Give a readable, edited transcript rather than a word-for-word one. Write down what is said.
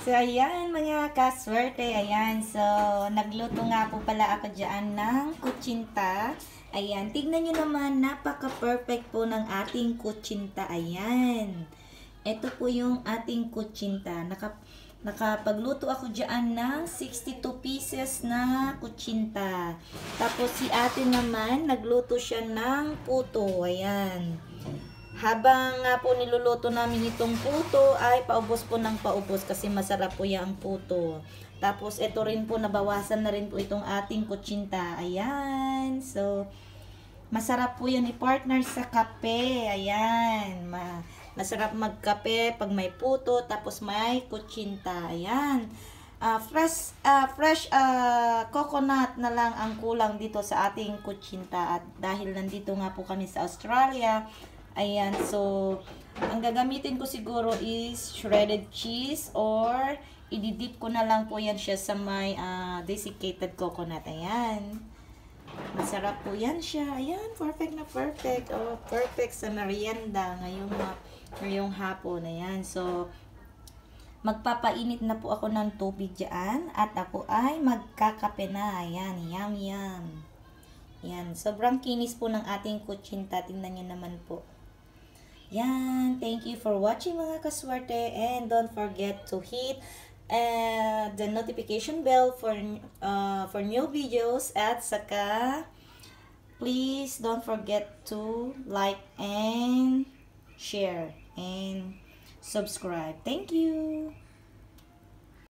So, ayan mga kaswerte, ayan. So, nagluto nga po pala ako dyan ng kutsinta. Ayan, tignan nyo naman, napaka-perfect po ng ating kutsinta. Ayan. Ito po yung ating kutsinta. Nakapagluto ako dyan ng 62 pieces na kutsinta. Tapos si ate naman, nagluto siya ng puto. Ayan. Habang nga po niluluto namin itong puto ay paubos po ng paubos kasi masarap po yung puto. Tapos ito rin po, nabawasan na rin po itong ating kutsinta. Ayan. So, masarap po yan i-partner sa kape. Ayan. Masarap magkape pag may puto tapos may kutsinta. Ayan. Fresh coconut na lang ang kulang dito sa ating kutsinta. At dahil nandito nga po kami sa Australia, ayan, so, ang gagamitin ko siguro is shredded cheese or ididip ko na lang po yan siya sa may desiccated coconut. Ayan. Masarap po yan siya. Ayan, perfect na perfect. Oh, perfect sa merienda ngayong hapon. Ayan, so, magpapainit na po ako ng tubig dyan at ako ay magkakape na. Ayan, yum yum. Ayan, sobrang kinis po ng ating kutsinta. Tingnan nyo naman po. Yan, thank you for watching mga kaswerte, and don't forget to hit the notification bell for new videos, at saka please don't forget to like and share and subscribe. Thank you.